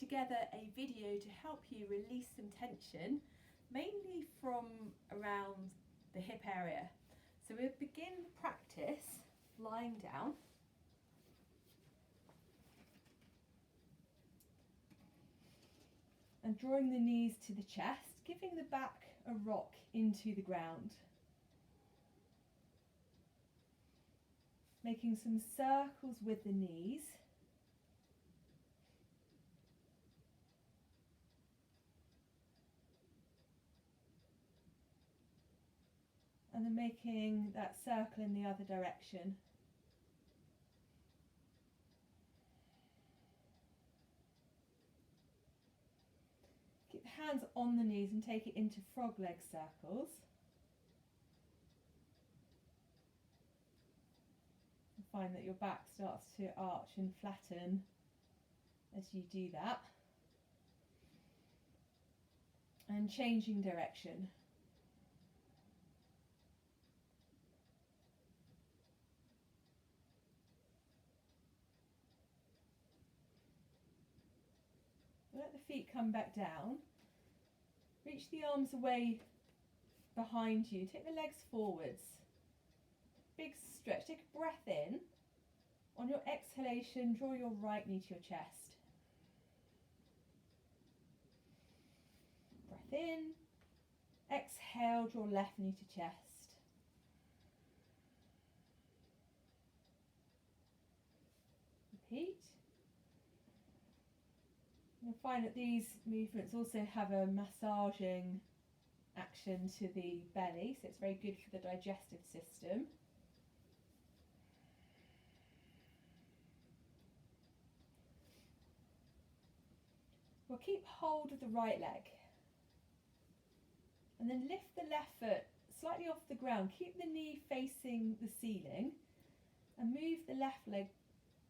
together a video to help you release some tension, mainly from around the hip area. So we'll begin the practice lying down. And drawing the knees to the chest, giving the back a rock into the ground. Making some circles with the knees. And then making that circle in the other direction. Keep the hands on the knees and take it into frog leg circles. And find that your back starts to arch and flatten as you do that. And changing direction. Let the feet come back down. Reach the arms away behind you. Take the legs forwards. Big stretch. Take a breath in. On your exhalation, draw your right knee to your chest. Breath in. Exhale, draw left knee to chest. Repeat. You'll find that these movements also have a massaging action to the belly, so it's very good for the digestive system. We'll keep hold of the right leg and then lift the left foot slightly off the ground. Keep the knee facing the ceiling and move the left leg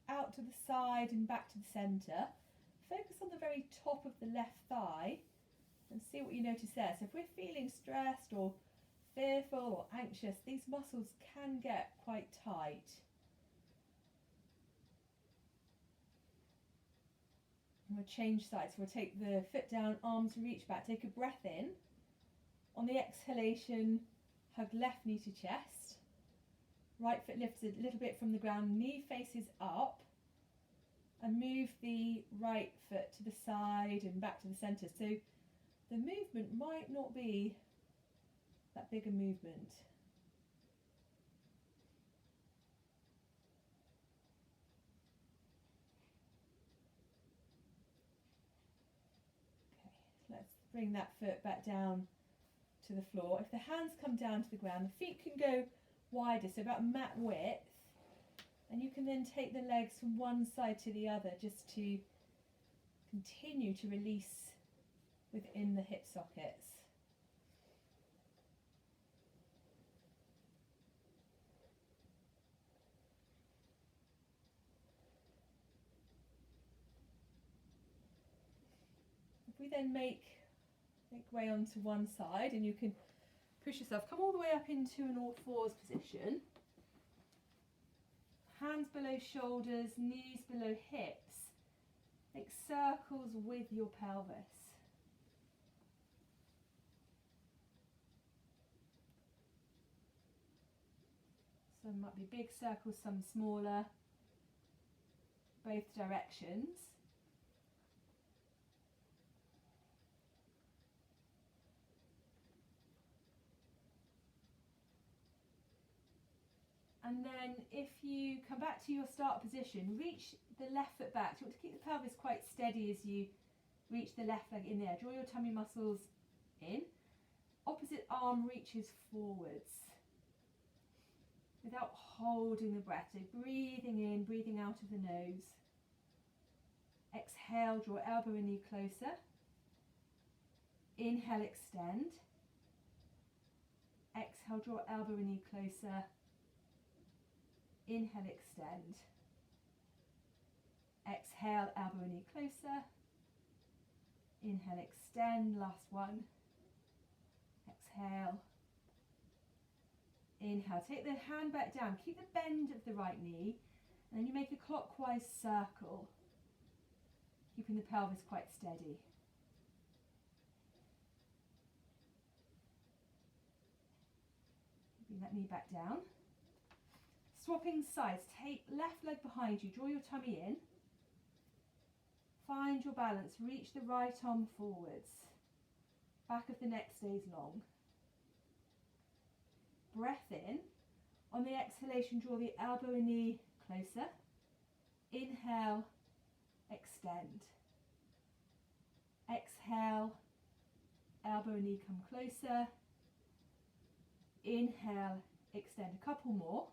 out to the side and back to the centre. Focus on the very top of the left thigh and see what you notice there. So if we're feeling stressed or fearful or anxious, these muscles can get quite tight. And we'll change sides. We'll take the foot down, arms reach back. Take a breath in. On the exhalation, hug left knee to chest. Right foot lifts a little bit from the ground, knee faces up. And move the right foot to the side and back to the centre. So the movement might not be that big a movement. Okay, let's bring that foot back down to the floor. If the hands come down to the ground, the feet can go wider, so about mat width. And you can then take the legs from one side to the other just to continue to release within the hip sockets. If we then make way onto one side, and you can push yourself, come all the way up into an all fours position. Hands below shoulders, knees below hips. Make circles with your pelvis. Some might be big circles, some smaller, both directions. And then if you come back to your start position, reach the left foot back. You want to keep the pelvis quite steady as you reach the left leg in there. Draw your tummy muscles in. Opposite arm reaches forwards without holding the breath. So breathing in, breathing out of the nose. Exhale, draw elbow and knee closer. Inhale, extend. Exhale, draw elbow and knee closer. Inhale, extend. Exhale, elbow and knee closer. Inhale, extend. Last one. Exhale. Inhale. Take the hand back down. Keep the bend of the right knee. And then you make a clockwise circle. keeping the pelvis quite steady. Bring that knee back down. Swapping sides, take left leg behind you, draw your tummy in. Find your balance, reach the right arm forwards. Back of the neck stays long. Breath in. On the exhalation, draw the elbow and knee closer. Inhale, extend. Exhale, elbow and knee come closer. Inhale, extend. A couple more.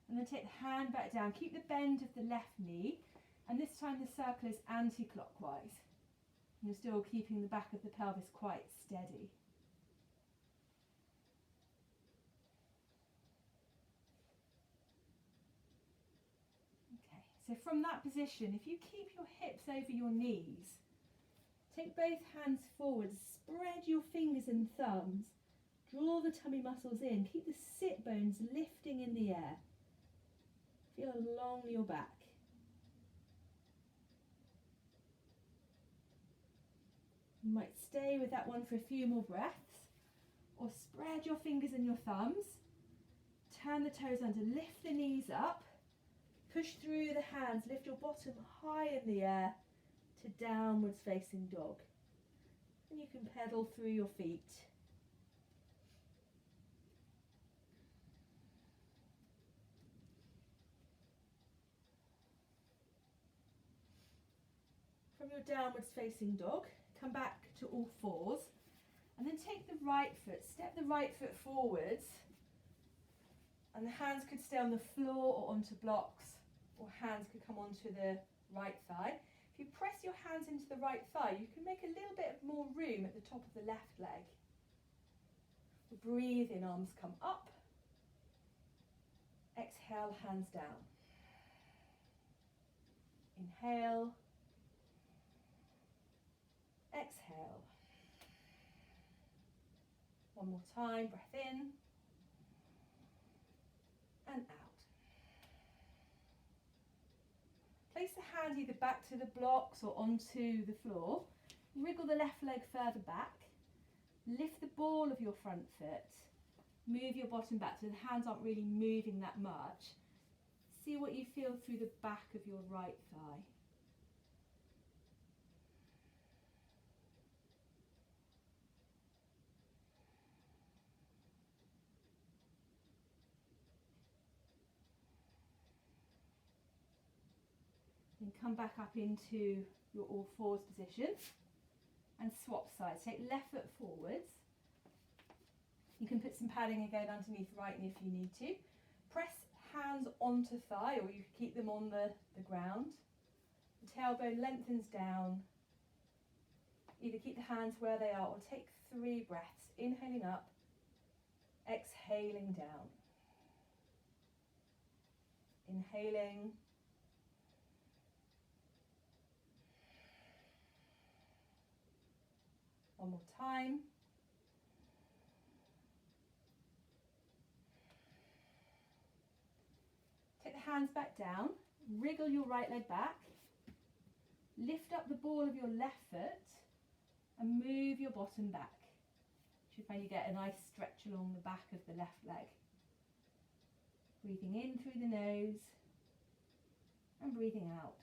And then take the hand back down. Keep the bend of the left knee. And this time the circle is anti-clockwise. You're still keeping the back of the pelvis quite steady. Okay, so from that position, if you keep your hips over your knees, take both hands forward, spread your fingers and thumbs, draw the tummy muscles in, keep the sit bones lifting in the air. Feel along your back. You might stay with that one for a few more breaths, or spread your fingers and your thumbs, turn the toes under, lift the knees up, push through the hands, lift your bottom high in the air to downwards facing dog. And you can pedal through your feet. From your downwards facing dog, come back to all fours, and then take the right foot, step the right foot forwards, and the hands could stay on the floor or onto blocks, or hands could come onto the right thigh. If you press your hands into the right thigh, you can make a little bit more room at the top of the left leg. Breathe in, arms come up. Exhale, hands down. Inhale. Exhale. One more time, breath in and out. Place the hand either back to the blocks or onto the floor. Wriggle the left leg further back. Lift the ball of your front foot. Move your bottom back so the hands aren't really moving that much. See what you feel through the back of your right thigh. Then come back up into your all fours position and swap sides. Take left foot forwards. You can put some padding again underneath right knee if you need to. Press hands onto thigh, or you can keep them on the ground. The tailbone lengthens down. Either keep the hands where they are or take 3 breaths. Inhaling up, exhaling down. Inhaling. One more time. Take the hands back down, wriggle your right leg back, lift up the ball of your left foot and move your bottom back. You should find you get a nice stretch along the back of the left leg. Breathing in through the nose and breathing out.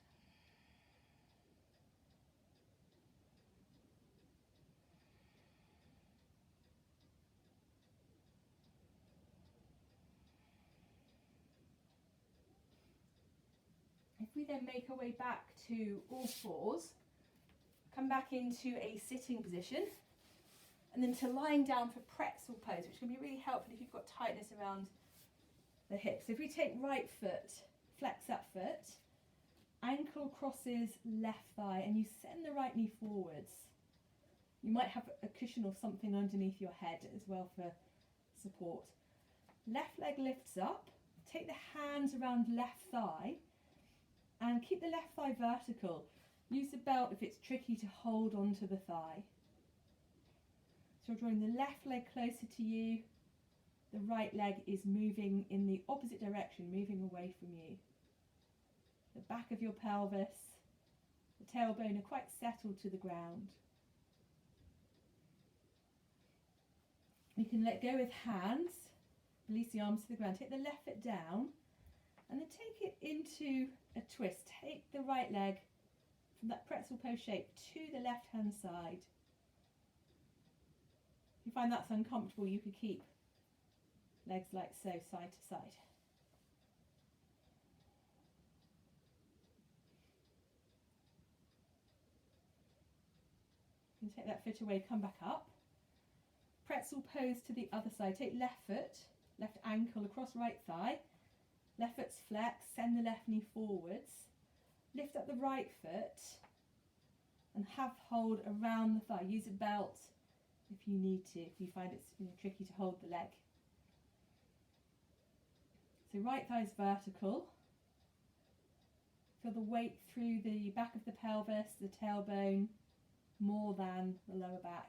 If we then make our way back to all fours, come back into a sitting position, and then to lying down for pretzel pose, which can be really helpful if you've got tightness around the hips. So if we take right foot, flex that foot, ankle crosses left thigh, and you send the right knee forwards. You might have a cushion or something underneath your head as well for support. Left leg lifts up, take the hands around left thigh, and keep the left thigh vertical. Use the belt if it's tricky to hold onto the thigh. So you're drawing the left leg closer to you. The right leg is moving in the opposite direction, moving away from you. The back of your pelvis, the tailbone are quite settled to the ground. You can let go with hands, release the arms to the ground, take the left foot down and then take it into a twist. Take the right leg from that pretzel pose shape to the left hand side. If you find that's uncomfortable, you could keep legs like so, side to side. You can take that foot away, come back up. Pretzel pose to the other side. Take left foot, left ankle across right thigh. Left foot's flexed, send the left knee forwards. Lift up the right foot and have hold around the thigh. Use a belt if you need to, if you find it's tricky to hold the leg. So right thigh is vertical. Feel the weight through the back of the pelvis, the tailbone, more than the lower back.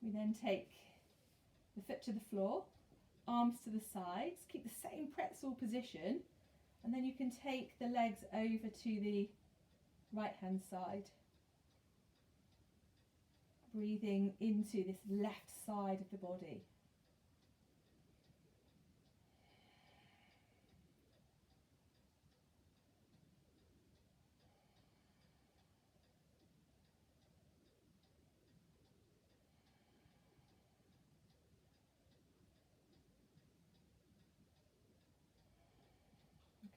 We then take the foot to the floor, arms to the sides, keep the same pretzel position, and then you can take the legs over to the right hand side. Breathing into this left side of the body.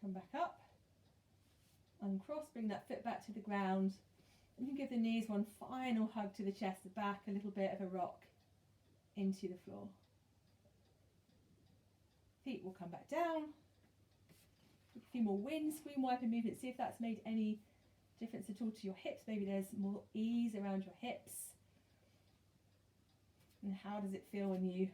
Come back up, uncross, bring that foot back to the ground. You can give the knees one final hug to the chest, the back, a little bit of a rock into the floor. Feet will come back down. A few more windscreen wiper movements. See if that's made any difference at all to your hips. Maybe there's more ease around your hips. And how does it feel when you